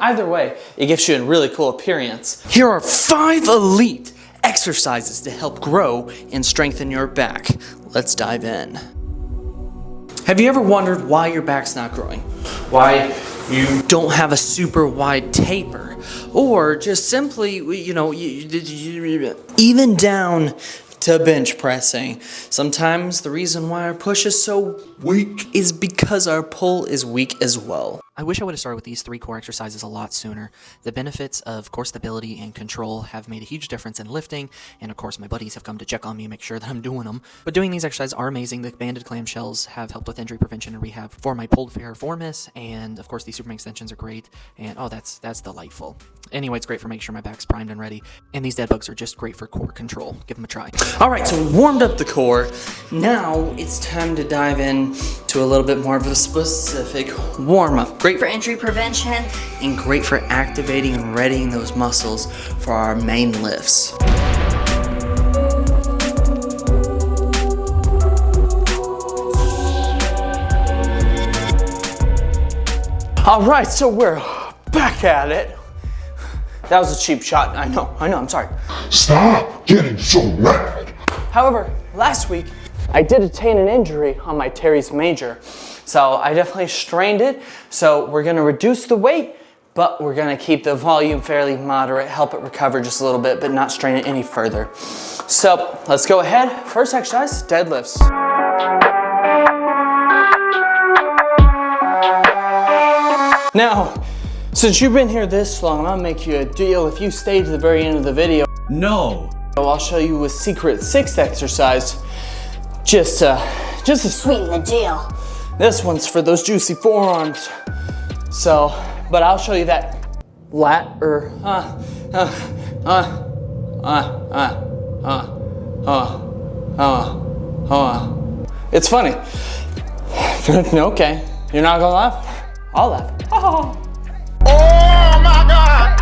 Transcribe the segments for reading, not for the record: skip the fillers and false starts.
Either way, it gives you a really cool appearance. Here are 5 elite exercises to help grow and strengthen your back. Let's dive in. Have you ever wondered why your back's not growing? Why you don't have a super wide taper? Or just simply, you know, even down to bench pressing. Sometimes the reason why our push is so weak is because our pull is weak as well. I wish I would have started with these 3 core exercises a lot sooner. The benefits of core stability and control have made a huge difference in lifting, and of course my buddies have come to check on me and make sure that I'm doing them. But doing these exercises are amazing. The banded clamshells have helped with injury prevention and rehab for my pulled piriformis, and of course these Superman extensions are great, and oh, that's delightful. Anyway, it's great for making sure my back's primed and ready, and these dead bugs are just great for core control. Give them a try. Alright, so we warmed up the core. Now it's time to dive in to a little bit more of a specific warm-up. Great for injury prevention and great for activating and readying those muscles for our main lifts. Alright, so we're back at it. That was a cheap shot. I know, I'm sorry. Stop getting so mad. However, last week, I did attain an injury on my teres major. So I definitely strained it. So we're gonna reduce the weight, but we're gonna keep the volume fairly moderate, help it recover just a little bit, but not strain it any further. So let's go ahead. First exercise, deadlifts. Now, since you've been here this long, I'm gonna make you a deal. If you stay to the very end of the video, no, I'll show you a secret 6th exercise, just to sweeten the deal. This one's for those juicy forearms. So, but I'll show you that It's funny. Okay, you're not gonna laugh? I'll laugh. Oh my God!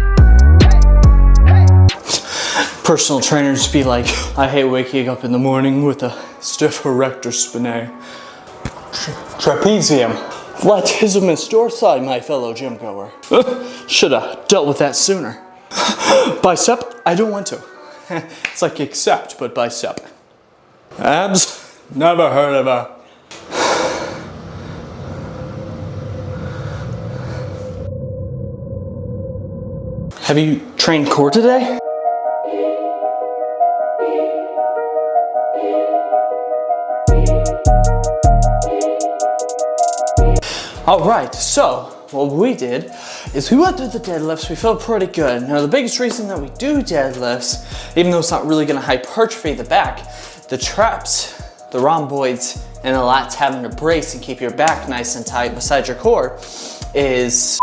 Personal trainers be like, I hate waking up in the morning with a stiff erector spinae. Trapezium. Latissimus dorsi, my fellow gym goer. Should have dealt with that sooner. Bicep, I don't want to. It's like accept, but bicep. Abs, never heard of her. Have you trained core today? Alright, so what we did is we went through the deadlifts, we felt pretty good. Now the biggest reason that we do deadlifts, even though it's not really going to hypertrophy the back, the traps, the rhomboids, and the lats having to brace and keep your back nice and tight beside your core is...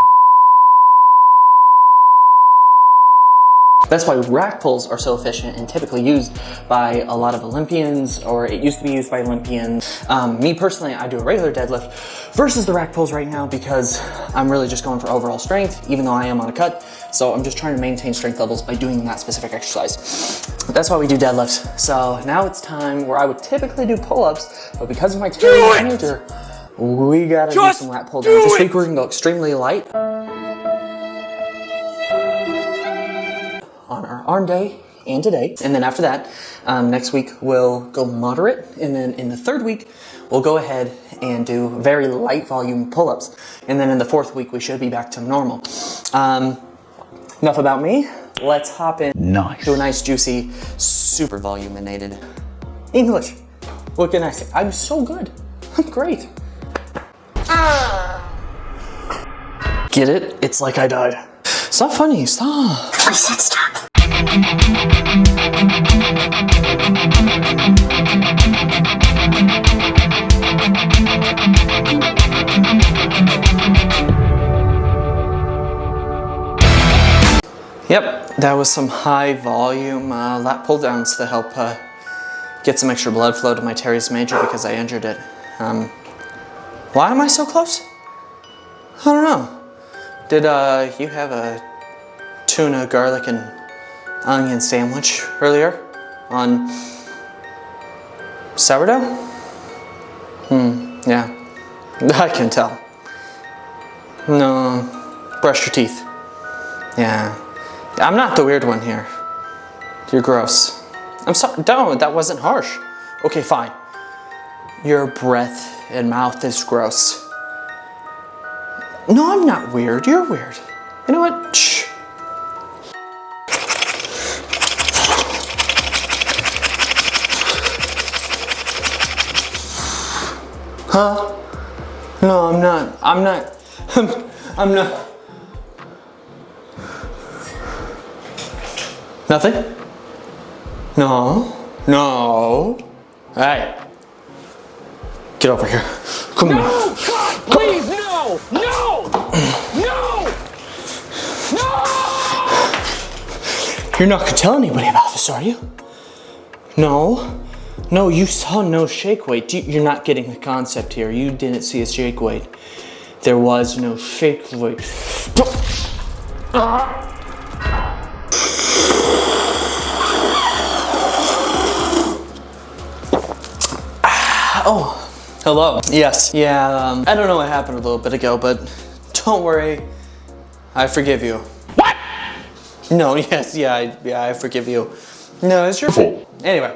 That's why rack pulls are so efficient and typically used by a lot of Olympians, or it used to be used by Olympians. Me personally, I do a regular deadlift versus the rack pulls right now because I'm really just going for overall strength, even though I am on a cut. So I'm just trying to maintain strength levels by doing that specific exercise. That's why we do deadlifts. So now it's time where I would typically do pull-ups, but because of my teres major, we gotta do some lat pull downs. This week we're gonna go extremely light on our arm day and today. And then after that, next week we'll go moderate. And then in the 3rd week, we'll go ahead and do very light volume pull-ups. And then in the 4th week, we should be back to normal. Enough about me. Let's hop in to a nice, juicy, super voluminated English. What can I say? I'm so good. I'm great. Get it? It's like I died. It's not funny. Stop. I said stop. Yep, that was some high volume lat pull downs to help get some extra blood flow to my teres major because I injured it. Why am I so close? I don't know. Did you have a tuna, garlic, and onion sandwich earlier on sourdough? Yeah, I can tell. No, brush your teeth. Yeah. I'm not the weird one here. You're gross. I'm sorry. No, that wasn't harsh. Okay, fine. Your breath and mouth is gross. No, I'm not weird. You're weird. You know what? Shh. Huh? No, I'm not. I'm not. I'm not. Nothing? No. No. Hey. Get over here. Come here. No, God, please, no! No! No! No! You're not gonna tell anybody about this, are you? No. No, you saw no shake weight. You're not getting the concept here. You didn't see a shake weight. There was no shake weight. Oh, hello. Yes. Yeah, I don't know what happened a little bit ago, but don't worry. I forgive you. What? No, yes, yeah, I forgive you. No, it's your fault. Anyway,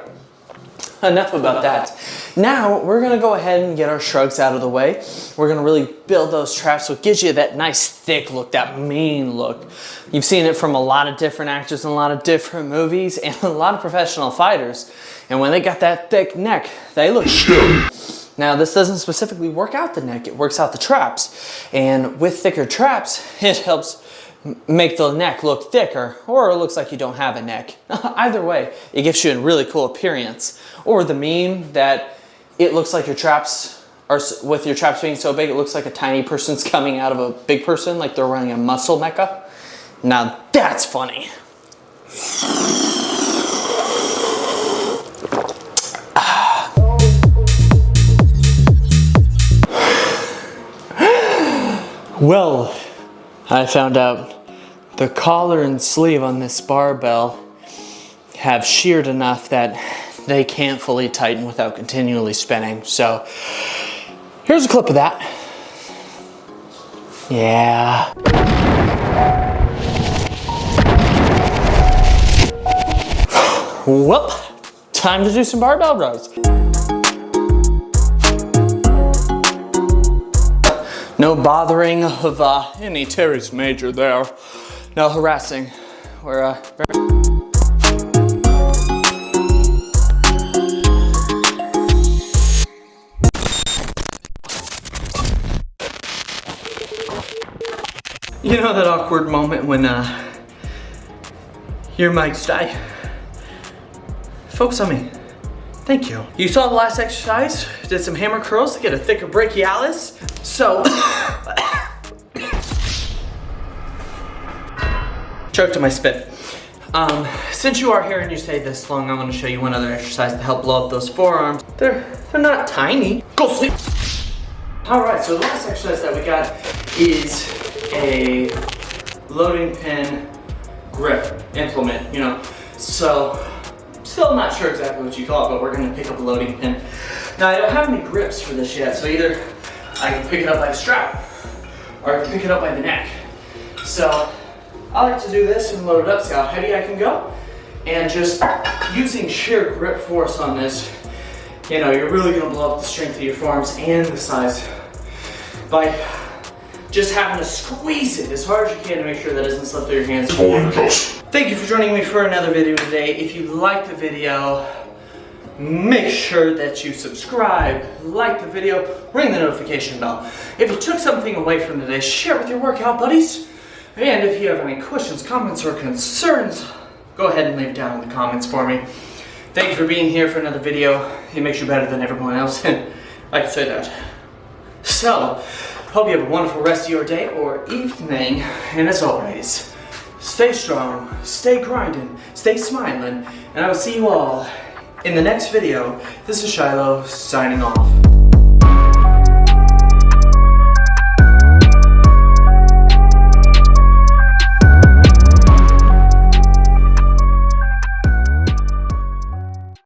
enough about that. Now, we're gonna go ahead and get our shrugs out of the way. We're gonna really build those traps so it gives you that nice thick look, that mean look. You've seen it from a lot of different actors in a lot of different movies and a lot of professional fighters. And when they got that thick neck, they look scary. Now, this doesn't specifically work out the neck, it works out the traps. And with thicker traps, it helps make the neck look thicker, or it looks like you don't have a neck. Either way, it gives you a really cool appearance. Or the meme that it looks like your traps are, with your traps being so big, it looks like a tiny person's coming out of a big person, like they're running a muscle mecha. Now that's funny. Well, I found out the collar and sleeve on this barbell have sheared enough that they can't fully tighten without continually spinning. So here's a clip of that. Yeah. Well, time to do some barbell rows. No bothering of any teres major there. No harassing. We're You know that awkward moment when your mics die? Focus on me. Thank you. You saw the last exercise, did some hammer curls to get a thicker brachialis. So, choked on my spit. Since you are here and you stayed this long, I'm gonna show you one other exercise to help blow up those forearms. They're not tiny. Go sleep. All right, so the last exercise that we got is a loading pin grip implement, you know. So, still not sure exactly what you call it, but we're gonna pick up a loading pin. Now, I don't have any grips for this yet, so either I can pick it up by the strap, or I can pick it up by the neck. So, I like to do this and load it up, see how heavy I can go. And just using sheer grip force on this, you know, you're really gonna blow up the strength of your forearms and the size by just having to squeeze it as hard as you can to make sure that it doesn't slip through your hands. Thank you for joining me for another video today. If you liked the video, make sure that you subscribe, like the video, ring the notification bell. If you took something away from today, share it with your workout buddies. And if you have any questions, comments, or concerns, go ahead and leave it down in the comments for me. Thank you for being here for another video. It makes you better than everyone else, and I can say that. So, hope you have a wonderful rest of your day or evening, and as always, stay strong, stay grinding, stay smiling, and I will see you all in the next video. This is Shiloh, signing off.